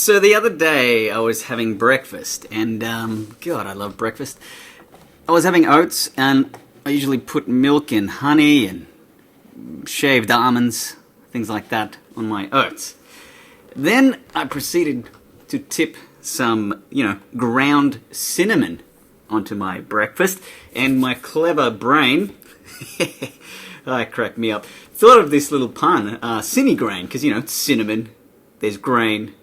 So the other day I was having breakfast, and God, I love breakfast. I was having oats, and I usually put milk and honey and shaved almonds, things like that, on my oats. Then I proceeded to tip some, ground cinnamon onto my breakfast, and my clever brain, it cracked me up, thought of this little pun, cinegrain, because, it's cinnamon, there's grain.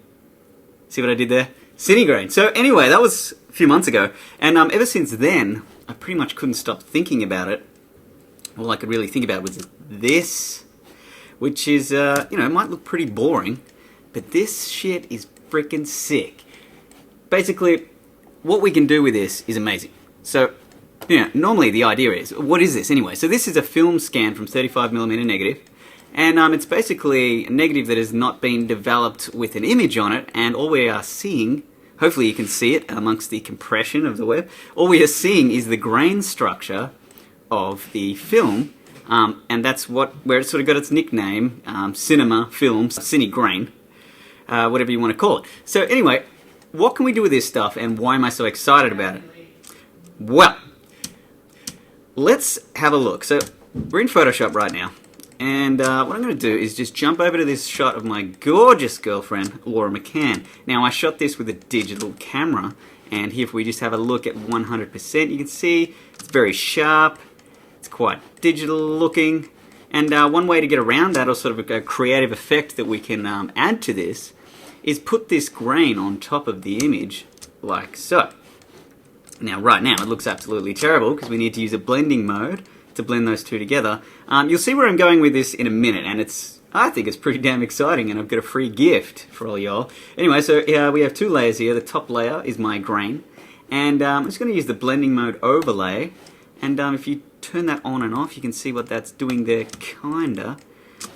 See what I did there? Cinegrain. So anyway, that was a few months ago, and ever since then, I pretty much couldn't stop thinking about it. All I could really think about was this, which is, it might look pretty boring, but this shit is freaking sick. Basically, what we can do with this is amazing. So, normally the idea is, what is this anyway? So this is a film scan from 35mm negative, and it's basically a negative that has not been developed with an image on it, and all we are seeing, hopefully you can see it amongst the compression of the web, all we are seeing is the grain structure of the film, and that's where it sort of got its nickname, cinema, films, cinegrain, whatever you want to call it. So anyway, what can we do with this stuff, and why am I so excited about it? Well, let's have a look. So we're in Photoshop right now, and what I'm going to do is just jump over to this shot of my gorgeous girlfriend, Laura McCann. Now, I shot this with a digital camera, and here if we just have a look at 100%, you can see it's very sharp, it's quite digital looking, and one way to get around that, or sort of a creative effect that we can add to this, is put this grain on top of the image, like so. Now, right now, it looks absolutely terrible, because we need to use a blending mode to blend those two together. You'll see where I'm going with this in a minute, and I think it's pretty damn exciting, and I've got a free gift for all y'all. Anyway, so we have two layers here. The top layer is my grain, and I'm just going to use the blending mode overlay, and if you turn that on and off, you can see what that's doing there, kinda.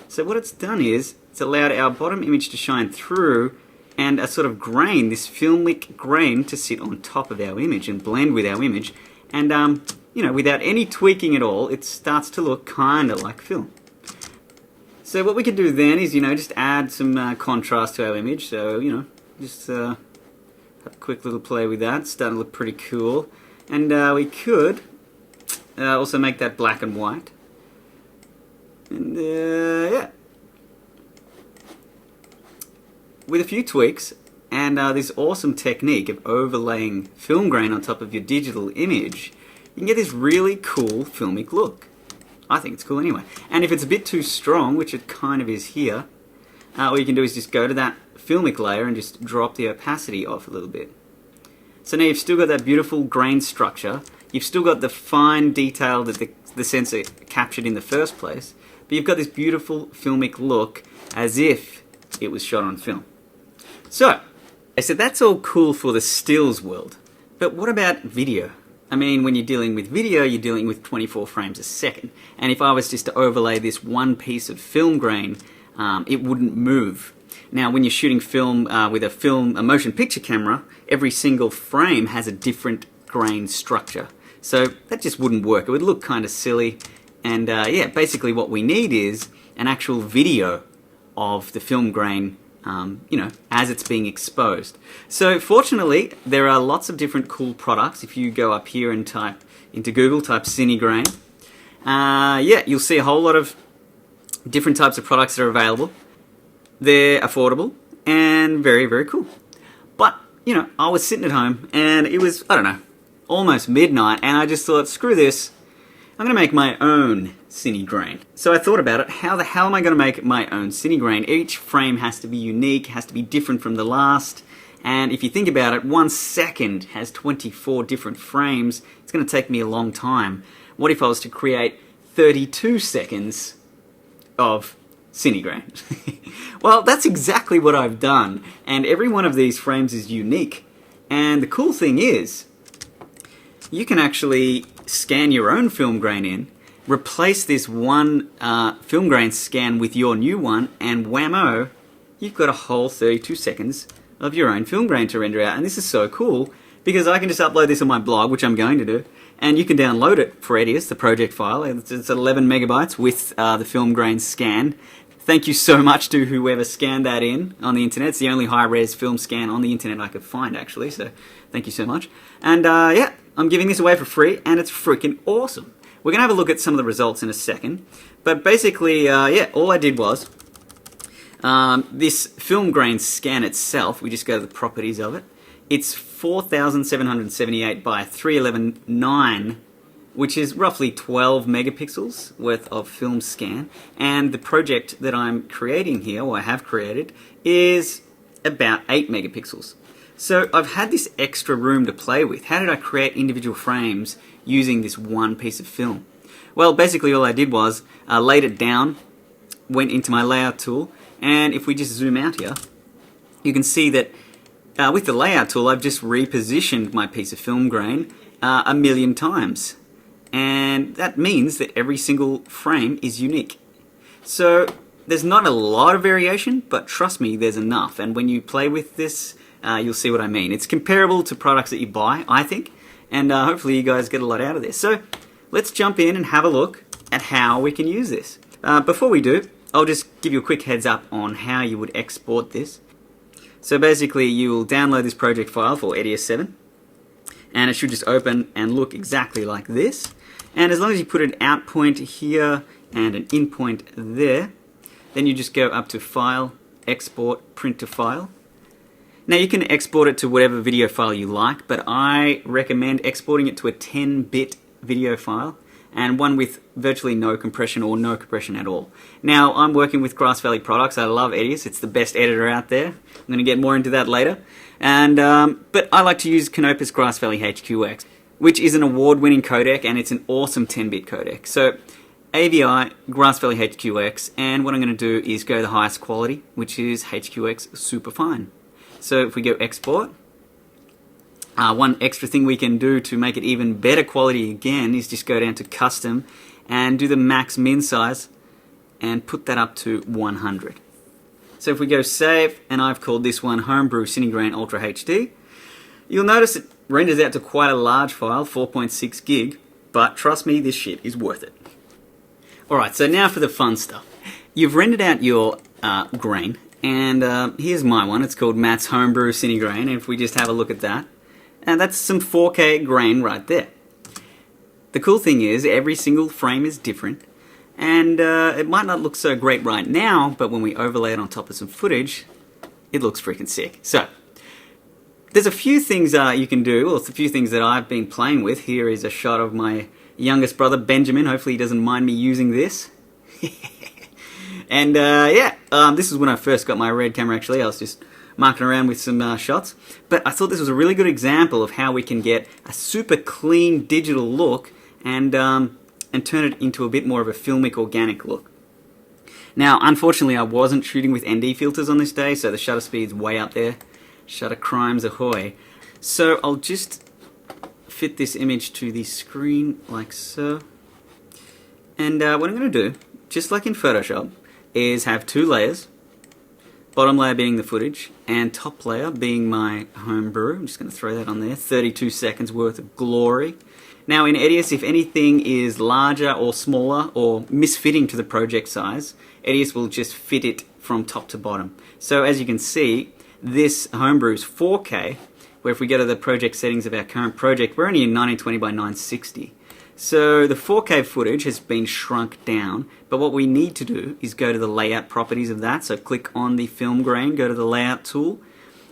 So what it's done is, it's allowed our bottom image to shine through, and a sort of grain, this filmic grain, to sit on top of our image and blend with our image, and without any tweaking at all, it starts to look kind of like film. So what we could do then is, just add some contrast to our image. So, just have a quick little play with that. It's starting to look pretty cool. And we could also make that black and white. And, yeah. With a few tweaks, and this awesome technique of overlaying film grain on top of your digital image, you can get this really cool filmic look. I think it's cool anyway. And if it's a bit too strong, which it kind of is here, all you can do is just go to that filmic layer and just drop the opacity off a little bit. So now you've still got that beautiful grain structure, you've still got the fine detail that the sensor captured in the first place, but you've got this beautiful filmic look as if it was shot on film. So that's all cool for the stills world, but what about video? I mean, when you're dealing with video, you're dealing with 24 frames a second. And if I was just to overlay this one piece of film grain, it wouldn't move. Now, when you're shooting film with a motion picture camera, every single frame has a different grain structure. So that just wouldn't work. It would look kind of silly. And yeah, basically what we need is an actual video of the film grain as it's being exposed. So fortunately, there are lots of different cool products. If you go up here and type into Google, type cinegrain, yeah, you'll see a whole lot of different types of products that are available. They're affordable and very, very cool. But, I was sitting at home and it was, almost midnight, and I just thought, screw this, I'm going to make my own cinegrain. So I thought about it, how the hell am I going to make my own cinegrain? Each frame has to be unique, has to be different from the last, and if you think about it, 1 second has 24 different frames. It's going to take me a long time. What if I was to create 32 seconds of cinegrain? Well, that's exactly what I've done, and every one of these frames is unique. And the cool thing is, you can actually scan your own film grain in, replace this one film grain scan with your new one, and whammo, you've got a whole 32 seconds of your own film grain to render out. And this is so cool, because I can just upload this on my blog, which I'm going to do, and you can download it for EDIUS, the project file. It's 11 megabytes with the film grain scan, thank you so much to whoever scanned that in on the internet. It's the only high-res film scan on the internet I could find, actually, so thank you so much. And yeah, I'm giving this away for free, and it's freaking awesome. We're going to have a look at some of the results in a second, but basically, yeah, all I did was, this film grain scan itself, we just go to the properties of it, it's 4,778 by 311.9, which is roughly 12 megapixels worth of film scan, and the project that I'm creating here, or I have created, is about 8 megapixels. So I've had this extra room to play with. How did I create individual frames using this one piece of film? Well, basically all I did was laid it down, went into my layout tool, and if we just zoom out here, you can see that with the layout tool I've just repositioned my piece of film grain 1,000,000 times. And that means that every single frame is unique. So there's not a lot of variation, but trust me, there's enough. And when you play with this, you'll see what I mean. It's comparable to products that you buy, I think, and hopefully you guys get a lot out of this. So let's jump in and have a look at how we can use this. Before we do, I'll just give you a quick heads up on how you would export this. So basically you will download this project file for EDIUS 7, and it should just open and look exactly like this. And as long as you put an out point here and an in point there, then you just go up to File, Export, Print to File. Now you can export it to whatever video file you like, but I recommend exporting it to a 10-bit video file, and one with virtually no compression or no compression at all. Now I'm working with Grass Valley products. I love EDIUS. It's the best editor out there. I'm going to get more into that later. And but I like to use Canopus Grass Valley HQX, which is an award-winning codec, and it's an awesome 10-bit codec. So AVI, Grass Valley HQX, and what I'm going to do is go the highest quality, which is HQX Superfine. So if we go export, one extra thing we can do to make it even better quality again is just go down to custom and do the max min size and put that up to 100. So if we go save, and I've called this one Homebrew Cinegrain Ultra HD, you'll notice it renders out to quite a large file, 4.6 gig, but trust me, this shit is worth it. Alright, so now for the fun stuff. You've rendered out your grain, and here's my one. It's called Matt's Homebrew Cinegrain, and if we just have a look at that, and that's some 4K grain right there. The cool thing is, every single frame is different, and it might not look so great right now, but when we overlay it on top of some footage, it looks freaking sick. So, there's a few things you can do, or a few things that I've been playing with. Here is a shot of my youngest brother, Benjamin. Hopefully he doesn't mind me using this. And yeah, this is when I first got my Red camera, actually. I was just marking around with some shots. But I thought this was a really good example of how we can get a super clean digital look and turn it into a bit more of a filmic, organic look. Now, unfortunately, I wasn't shooting with ND filters on this day, so the shutter speed's way up there. Shutter crimes ahoy. So I'll just fit this image to the screen like so. And what I'm going to do, just like in Photoshop, is have two layers. Bottom layer being the footage, and top layer being my homebrew. I'm just going to throw that on there. 32 seconds worth of glory. Now in EDIUS, if anything is larger or smaller or misfitting to the project size, EDIUS will just fit it from top to bottom. So as you can see, this homebrew is 4K, where if we go to the project settings of our current project, we're only in 1920 by 960. So the 4K footage has been shrunk down, but what we need to do is go to the layout properties of that. So click on the film grain, go to the layout tool,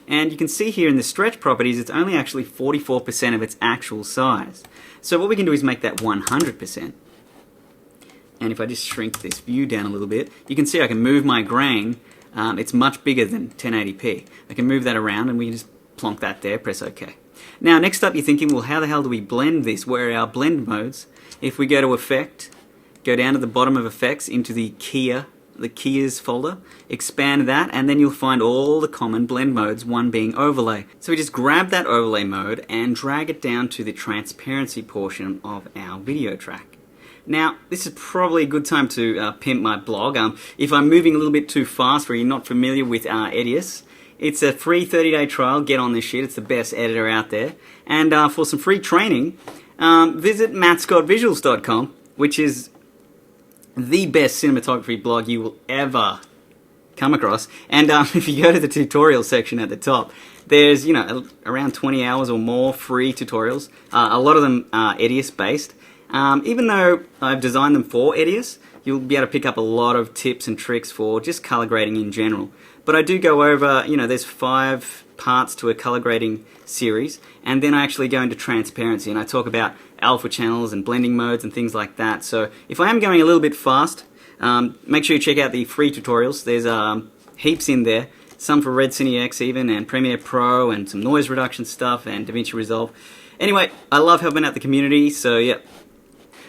and you can see here in the stretch properties, it's only actually 44% of its actual size. So what we can do is make that 100%. And if I just shrink this view down a little bit, you can see I can move my grain. It's much bigger than 1080p. I can move that around and we can just plonk that there, press OK. Now next up you're thinking, well, how the hell do we blend this? Where are our blend modes? If we go to Effect, go down to the bottom of Effects into the Keyers folder, expand that, and then you'll find all the common blend modes, one being Overlay. So we just grab that Overlay mode and drag it down to the transparency portion of our video track. Now, this is probably a good time to pimp my blog. If I'm moving a little bit too fast or you're not familiar with EDIUS, it's a free 30-day trial. Get on this shit. It's the best editor out there. And for some free training, visit mattscottvisuals.com, which is the best cinematography blog you will ever come across. And if you go to the tutorial section at the top, there's, you know, around 20 hours or more free tutorials. A lot of them are EDIUS based. Even though I've designed them for EDIUS, you'll be able to pick up a lot of tips and tricks for just color grading in general. But I do go over, you know, there's 5 parts to a color grading series, and then I actually go into transparency and I talk about alpha channels and blending modes and things like that. So if I am going a little bit fast, make sure you check out the free tutorials. There's heaps in there, some for Red Cine X even, and Premiere Pro, and some noise reduction stuff, and DaVinci Resolve. Anyway, I love helping out the community, so yeah.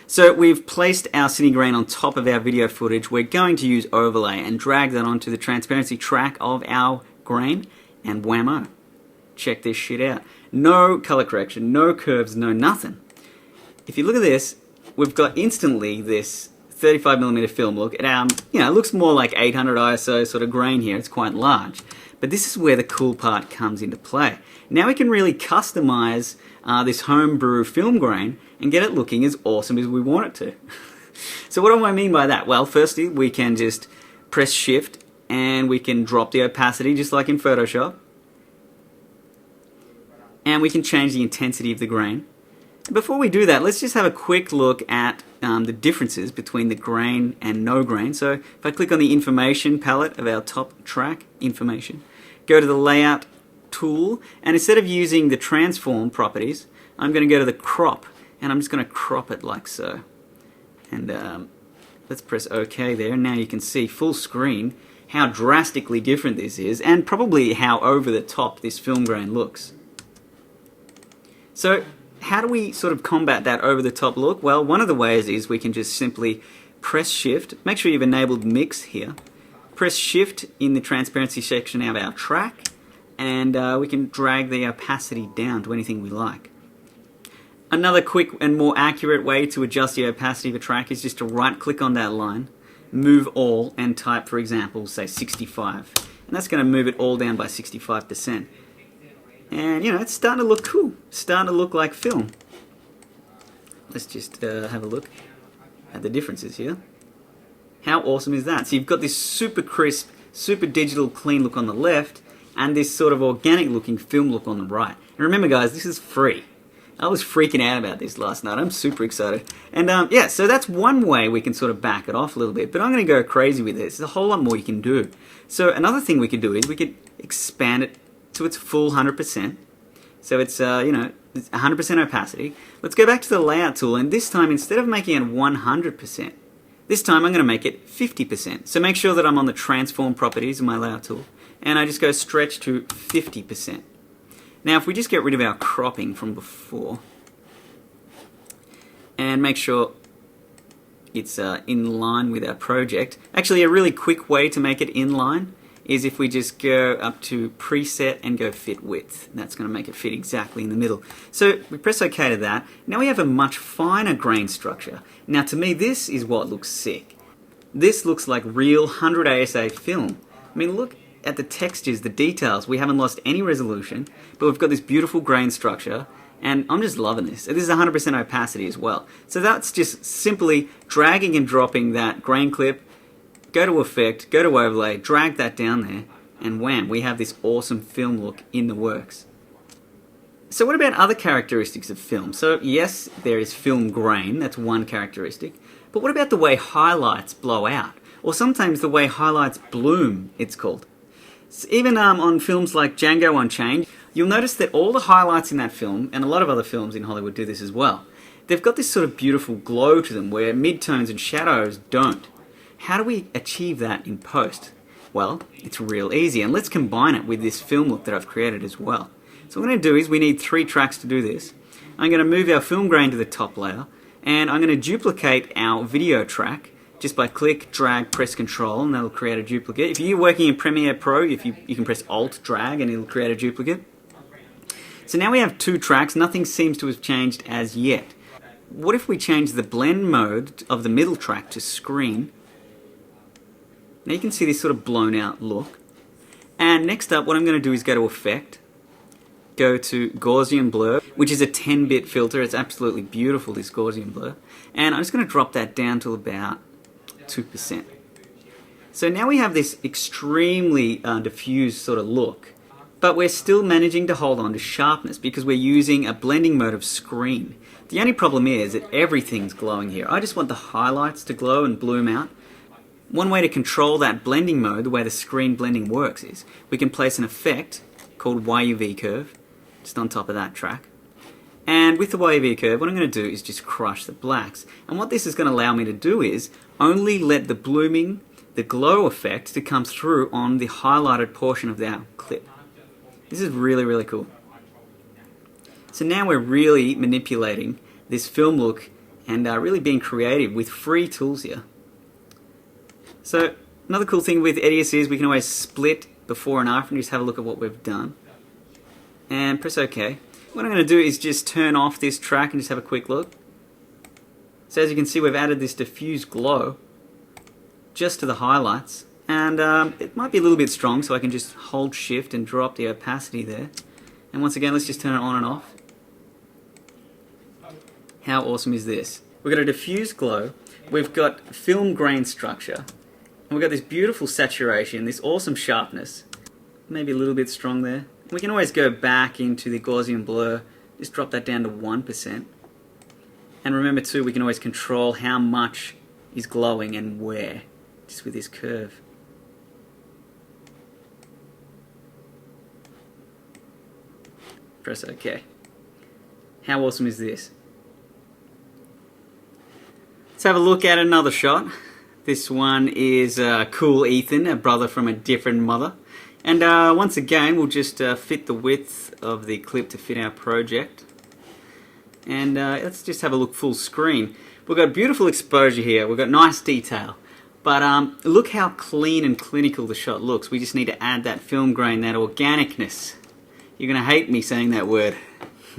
So we've placed our cine grain on top of our video footage. We're going to use overlay and drag that onto the transparency track of our grain, and whammo. Check this shit out. No color correction, no curves, no nothing. If you look at this, we've got instantly this 35mm film look. It, you know, it looks more like 800 ISO sort of grain here. It's quite large. But this is where the cool part comes into play. Now we can really customize this homebrew film grain and get it looking as awesome as we want it to. So what do I mean by that? Well, firstly, we can just press Shift and we can drop the opacity just like in Photoshop. And we can change the intensity of the grain. Before we do that, let's just have a quick look at the differences between the grain and no grain. So if I click on the information palette of our top track, information, go to the layout tool, and instead of using the transform properties, I'm going to go to the crop, and I'm just going to crop it like so. And let's press OK there. Now you can see full screen how drastically different this is, and probably how over the top this film grain looks. So how do we sort of combat that over the top look? Well, one of the ways is we can just simply press Shift, make sure you've enabled mix here, press Shift in the transparency section of our track, and we can drag the opacity down to anything we like. Another quick and more accurate way to adjust the opacity of a track is just to right click on that line, move all, and type, for example, say 65. And that's going to move it all down by 65%. And, you know, it's starting to look cool. It's starting to look like film. Let's just have a look at the differences here. How awesome is that? So you've got this super crisp, super digital, clean look on the left, and this sort of organic looking film look on the right. And remember guys, this is free. I was freaking out about this last night. I'm super excited. And yeah, so that's one way we can sort of back it off a little bit, but I'm going to go crazy with this. There's a whole lot more you can do. So another thing we could do is we could expand it to its full 100%. So it's, you know, 100% opacity. Let's go back to the layout tool, and this time instead of making it 100%, this time I'm going to make it 50%. So make sure that I'm on the transform properties of my layout tool, and I just go stretch to 50%. Now if we just get rid of our cropping from before, and make sure it's in line with our project. Actually, a really quick way to make it in line is if we just go up to preset and go fit width. That's going to make it fit exactly in the middle. So we press OK to that. Now we have a much finer grain structure. Now to me this is what looks sick. This looks like real 100 ASA film. I mean, look at the textures, the details. We haven't lost any resolution, but we've got this beautiful grain structure, and I'm just loving this. This is 100% opacity as well. So that's just simply dragging and dropping that grain clip, go to effect, go to overlay, drag that down there, and wham, we have this awesome film look in the works. So what about other characteristics of film? So yes, there is film grain, that's one characteristic, but what about the way highlights blow out? Or sometimes the way highlights bloom, it's called. So even on films like Django Unchained, you'll notice that all the highlights in that film, and a lot of other films in Hollywood do this as well, they've got this sort of beautiful glow to them where midtones and shadows don't. How do we achieve that in post? Well, it's real easy, and let's combine it with this film look that I've created as well. So what I'm going to do is we need 3 tracks to do this. I'm going to move our film grain to the top layer, and I'm going to duplicate our video track just by click, drag, press Control, and that'll create a duplicate. If you're working in Premiere Pro, you can press Alt, drag, and it'll create a duplicate. So now we have 2 tracks. Nothing seems to have changed as yet. What if we change the blend mode of the middle track to screen? Now you can see this sort of blown out look. And next up, what I'm going to do is go to Effect, go to Gaussian Blur, which is a 10-bit filter. It's absolutely beautiful, this Gaussian Blur. And I'm just going to drop that down to about 2%. So now we have this extremely diffused sort of look, but we're still managing to hold on to sharpness because we're using a blending mode of screen. The only problem is that everything's glowing here. I just want the highlights to glow and bloom out. One way to control that blending mode, the way the screen blending works, is we can place an effect called YUV curve just on top of that track. And with the YUV curve, what I'm going to do is just crush the blacks. And what this is going to allow me to do is only let the blooming, the glow effect to come through on the highlighted portion of that clip. This is really, really cool. So now we're really manipulating this film look and really being creative with free tools here. So another cool thing with EDIUS is we can always split before and after and just have a look at what we've done. And press OK. What I'm going to do is just turn off this track and just have a quick look. So as you can see, we've added this diffuse glow just to the highlights. And it might be a little bit strong, so I can just hold shift and drop the opacity there. And once again, let's just turn it on and off. How awesome is this? We've got a diffuse glow, we've got film grain structure, and we've got this beautiful saturation, this awesome sharpness. Maybe a little bit strong there. We can always go back into the Gaussian blur, just drop that down to 1%. And remember too, we can always control how much is glowing and where, just with this curve. Press OK. How awesome is this? Let's have a look at another shot. This one is cool Ethan, a brother from a different mother. And once again, we'll just fit the width of the clip to fit our project. And let's just have a look full screen. We've got beautiful exposure here. We've got nice detail. But look how clean and clinical the shot looks. We just need to add that film grain, that organicness. You're going to hate me saying that word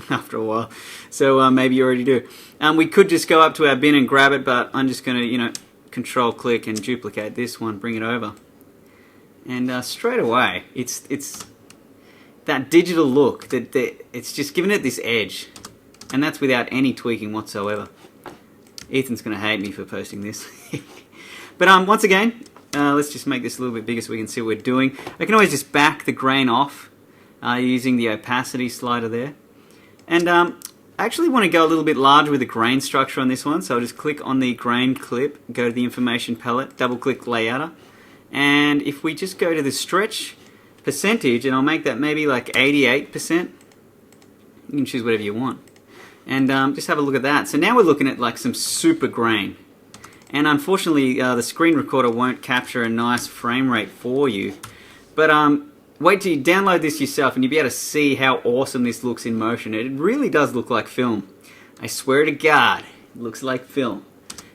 after a while. So maybe you already do. We could just go up to our bin and grab it, but I'm just going to, control click and duplicate this one, bring it over. And straight away, it's that digital look, it's just giving it this edge. And that's without any tweaking whatsoever. Ethan's going to hate me for posting this. But once again, let's just make this a little bit bigger so we can see what we're doing. I can always just back the grain off using the opacity slider there. And I actually want to go a little bit larger with the grain structure on this one, so I'll just click on the grain clip, go to the information palette, double click layouter, and if we just go to the stretch percentage, and I'll make that maybe like 88%, you can choose whatever you want. And just have a look at that. So now we're looking at like some super grain. And unfortunately the screen recorder won't capture a nice frame rate for you. But wait till you download this yourself and you'll be able to see how awesome this looks in motion. It really does look like film. I swear to God, it looks like film.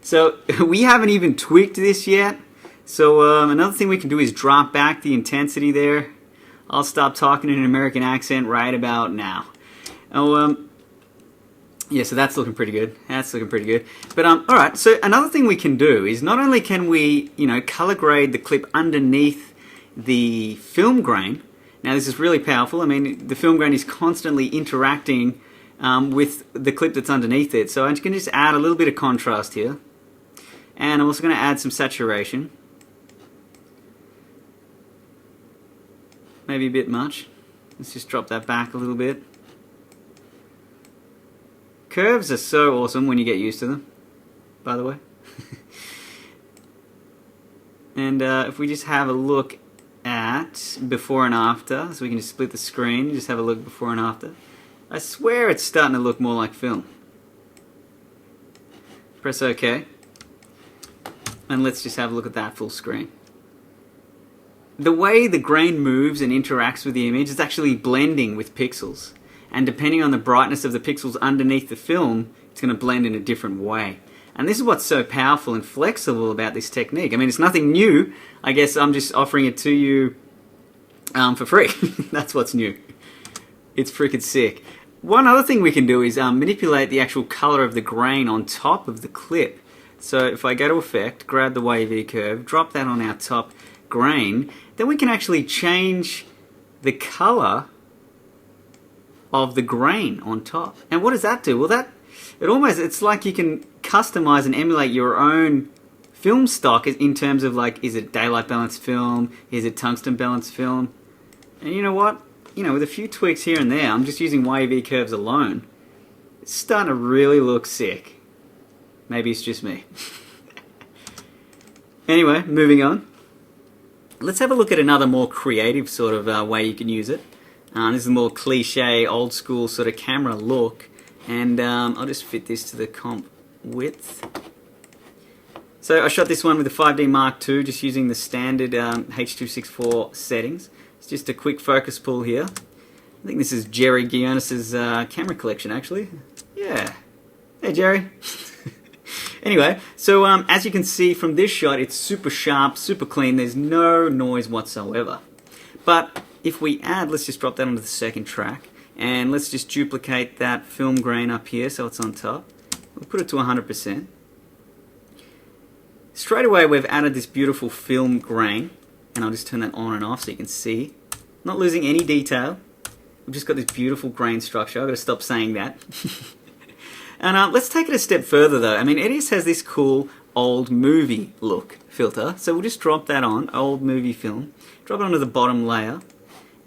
So we haven't even tweaked this yet. So another thing we can do is drop back the intensity there. I'll stop talking in an American accent right about now. Yeah, so that's looking pretty good. That's looking pretty good. But alright, so another thing we can do is not only can we, color grade the clip underneath the film grain. Now this is really powerful. I mean, the film grain is constantly interacting with the clip that's underneath it. So I'm just going to add a little bit of contrast here. And I'm also going to add some saturation. Maybe a bit much. Let's just drop that back a little bit. Curves are so awesome when you get used to them, by the way. And if we just have a look at before and after, so we can just split the screen, just have a look before and after. I swear it's starting to look more like film. Press OK. And let's just have a look at that full screen. The way the grain moves and interacts with the image is actually blending with pixels. And depending on the brightness of the pixels underneath the film, it's going to blend in a different way. And this is what's so powerful and flexible about this technique. I mean, it's nothing new. I guess I'm just offering it to you for free. That's what's new. It's freaking sick. One other thing we can do is manipulate the actual color of the grain on top of the clip. So if I go to Effect, grab the wavy curve, drop that on our top grain, then we can actually change the color of the grain on top. And what does that do? Well, it's like you can customize and emulate your own film stock in terms of like, is it daylight balanced film? Is it tungsten balanced film? And you know what? You know, with a few tweaks here and there, I'm just using YUV curves alone. It's starting to really look sick. Maybe it's just me. Anyway, moving on. Let's have a look at another more creative sort of way you can use it. This is a more cliche, old school sort of camera look. And I'll just fit this to the comp width. So I shot this one with the 5D Mark II, just using the standard H.264 settings. It's just a quick focus pull here. I think this is Jerry Guionis's camera collection, actually. Yeah. Hey, Jerry. Anyway, so as you can see from this shot, it's super sharp, super clean. There's no noise whatsoever. But if we add, let's just drop that onto the second track, and let's just duplicate that film grain up here so it's on top. We'll put it to 100%. Straight away, we've added this beautiful film grain, and I'll just turn that on and off so you can see. Not losing any detail. We've just got this beautiful grain structure. I've got to stop saying that. And let's take it a step further though. I mean, EDIUS has this cool old movie look filter. So we'll just drop that on, old movie film. Drop it onto the bottom layer.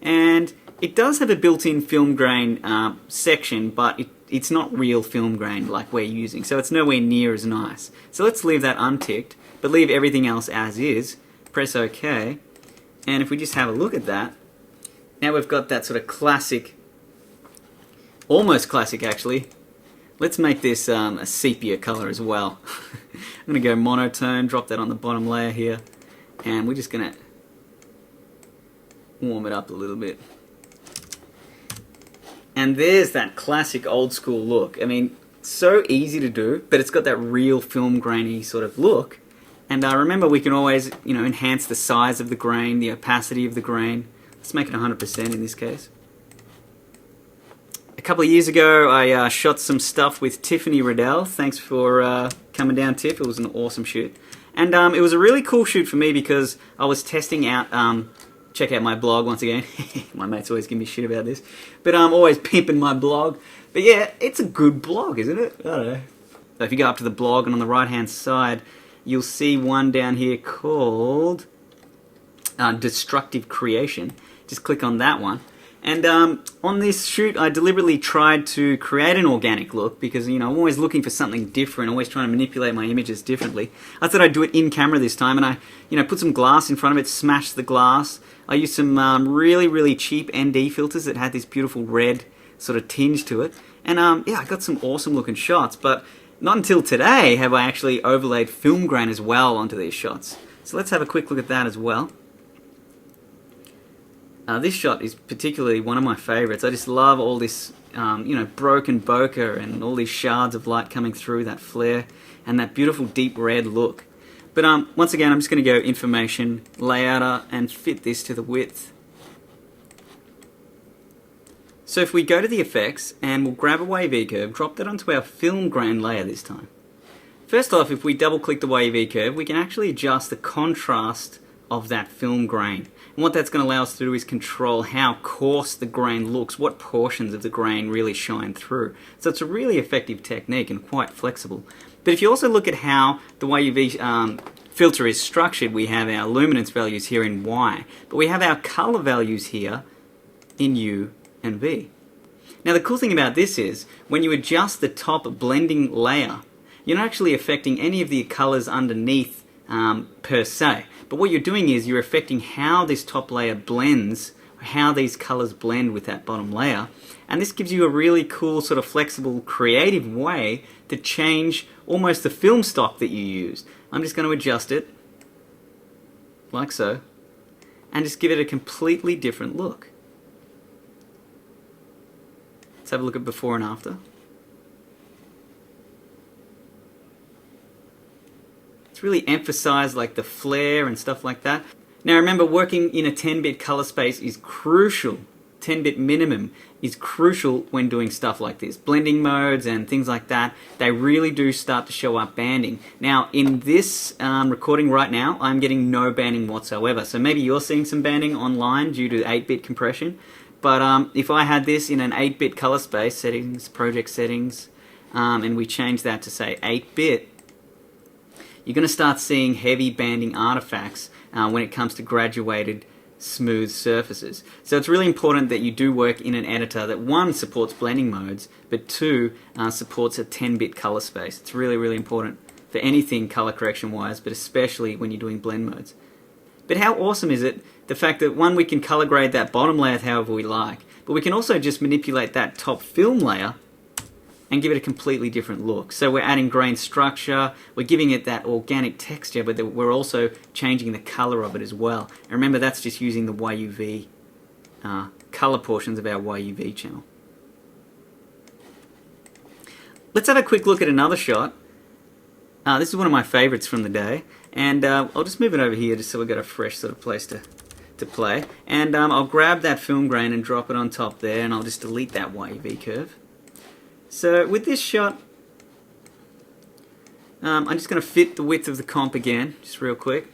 And it does have a built-in film grain section, but it's not real film grain like we're using. So it's nowhere near as nice. So let's leave that unticked, but leave everything else as is. Press OK. And if we just have a look at that, now we've got that sort of classic, almost classic actually. Let's make this a sepia color as well. I'm going to go monotone, drop that on the bottom layer here, and we're just going to warm it up a little bit. And there's that classic old school look. I mean, so easy to do, but it's got that real film grainy sort of look. And remember, we can always, you know, enhance the size of the grain, the opacity of the grain. Let's make it 100% in this case. A couple of years ago, I shot some stuff with Tiffany Riddell. Thanks for coming down, Tiff. It was an awesome shoot. And it was a really cool shoot for me because I was testing out, check out my blog once again. My mates always give me shit about this. But I'm always pimping my blog. But yeah, it's a good blog, isn't it? I don't know. So if you go up to the blog and on the right-hand side, you'll see one down here called Destructive Creation. Just click on that one. And on this shoot, I deliberately tried to create an organic look because, you know, I'm always looking for something different, always trying to manipulate my images differently. I thought I'd do it in camera this time, and I, you know, put some glass in front of it, smashed the glass. I used some really, really cheap ND filters that had this beautiful red sort of tinge to it. And yeah, I got some awesome looking shots, but not until today have I actually overlaid film grain as well onto these shots. So let's have a quick look at that as well. This shot is particularly one of my favorites. I just love all this, you know, broken bokeh and all these shards of light coming through, that flare, and that beautiful deep red look. But once again, I'm just going to go Information, Layouter, and fit this to the width. So if we go to the effects, and we'll grab a YUV curve, drop that onto our film grain layer this time. First off, if we double click the YUV curve, we can actually adjust the contrast of that film grain. And what that's going to allow us to do is control how coarse the grain looks, what portions of the grain really shine through. So it's a really effective technique and quite flexible. But if you also look at how the YUV filter is structured, we have our luminance values here in Y, but we have our color values here in U and V. Now the cool thing about this is, when you adjust the top blending layer, you're not actually affecting any of the colors underneath per se. But what you're doing is you're affecting how this top layer blends, how these colors blend with that bottom layer. And this gives you a really cool, sort of flexible, creative way to change almost the film stock that you used. I'm just going to adjust it, like so, and just give it a completely different look. Let's have a look at before and after. It's really emphasized like the flare and stuff like that. Now remember, working in a 10-bit color space is crucial. 10-bit minimum is crucial when doing stuff like this. Blending modes and things like that, they really do start to show up banding. Now in this recording right now, I'm getting no banding whatsoever. So maybe you're seeing some banding online due to 8-bit compression. But if I had this in an 8-bit color space, settings, project settings, and we change that to say 8-bit, you're going to start seeing heavy banding artifacts when it comes to graduated smooth surfaces. So it's really important that you do work in an editor that, one, supports blending modes, but two, supports a 10-bit color space. It's really, really important for anything color correction wise, but especially when you're doing blend modes. But how awesome is it, the fact that, one, we can color grade that bottom layer however we like, but we can also just manipulate that top film layer and give it a completely different look. So we're adding grain structure, we're giving it that organic texture, but we're also changing the color of it as well. And remember, that's just using the YUV color portions of our YUV channel. Let's have a quick look at another shot. This is one of my favorites from the day, and I'll just move it over here just so we've got a fresh sort of place to play. And I'll grab that film grain and drop it on top there, and I'll just delete that YUV curve. So with this shot, I'm just going to fit the width of the comp again, just real quick.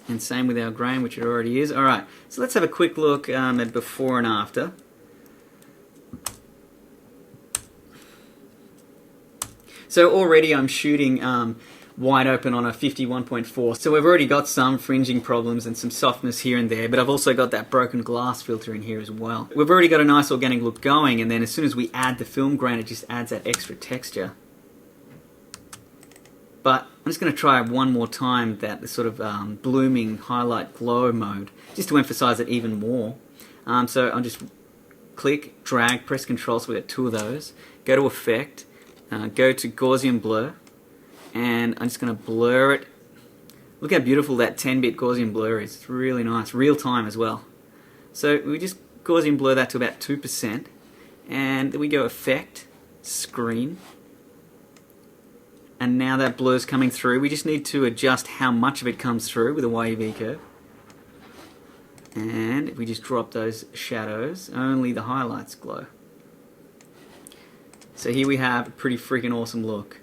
And same with our grain, which it already is. Alright, so let's have a quick look at before and after. So already I'm shooting wide open on a 51.4, so we've already got some fringing problems and some softness here and there, but I've also got that broken glass filter in here as well. We've already got a nice organic look going, and then as soon as we add the film grain, it just adds that extra texture. But I'm just going to try one more time that sort of blooming highlight glow mode, just to emphasize it even more. So I'll just click, drag, press Control, so we got two of those. Go to Effect, go to Gaussian Blur, and I'm just going to blur it. Look how beautiful that 10-bit Gaussian blur is. It's really nice, real time as well. So we just Gaussian blur that to about 2%, and then we go Effect, Screen, and now that blur's coming through. We just need to adjust how much of it comes through with a YUV curve. And if we just drop those shadows, only the highlights glow. So here we have a pretty freaking awesome look.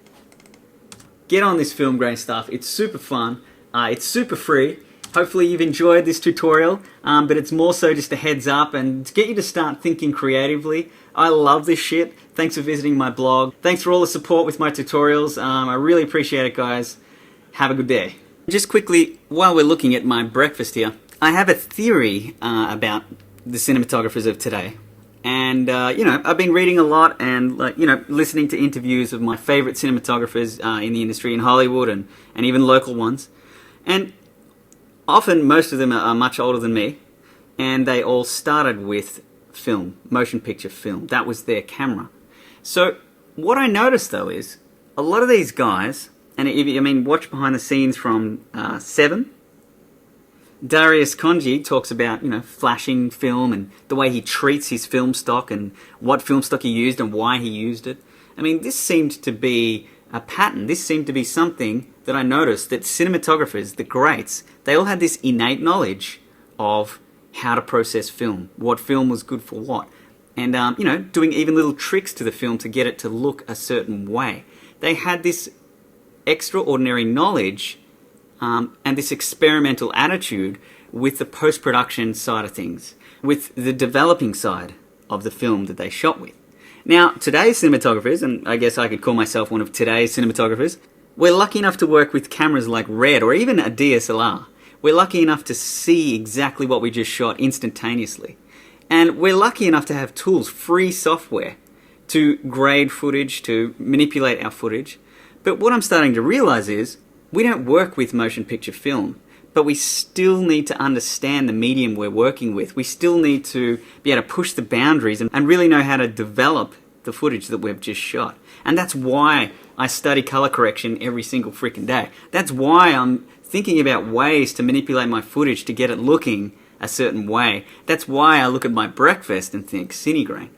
Get on this film grain stuff. It's super fun. It's super free. Hopefully you've enjoyed this tutorial, but it's more so just a heads up and to get you to start thinking creatively. I love this shit. Thanks for visiting my blog. Thanks for all the support with my tutorials. I really appreciate it, guys. Have a good day. Just quickly, while we're looking at my breakfast here, I have a theory about the cinematographers of today. And, you know, I've been reading a lot and, like, you know, listening to interviews of my favorite cinematographers in the industry in Hollywood and even local ones. And often, most of them are much older than me, and they all started with film, motion picture film. That was their camera. So what I noticed, though, is a lot of these guys, and if you, I mean, watch behind the scenes from Seven. Darius Konji talks about, you know, flashing film and the way he treats his film stock and what film stock he used and why he used it. I mean, this seemed to be a pattern. This seemed to be something that I noticed that cinematographers, the greats, they all had this innate knowledge of how to process film, what film was good for what, and, you know, doing even little tricks to the film to get it to look a certain way. They had this extraordinary knowledge and this experimental attitude with the post-production side of things, with the developing side of the film that they shot with. Now, today's cinematographers, and I guess I could call myself one of today's cinematographers, we're lucky enough to work with cameras like Red or even a DSLR. We're lucky enough to see exactly what we just shot instantaneously. And we're lucky enough to have tools, free software, to grade footage, to manipulate our footage. But what I'm starting to realize is, we don't work with motion picture film, but we still need to understand the medium we're working with. We still need to be able to push the boundaries and really know how to develop the footage that we've just shot. And that's why I study color correction every single freaking day. That's why I'm thinking about ways to manipulate my footage to get it looking a certain way. That's why I look at my breakfast and think cine grain.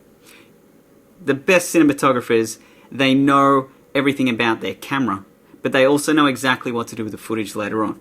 The best cinematographers, they know everything about their camera, but they also know exactly what to do with the footage later on.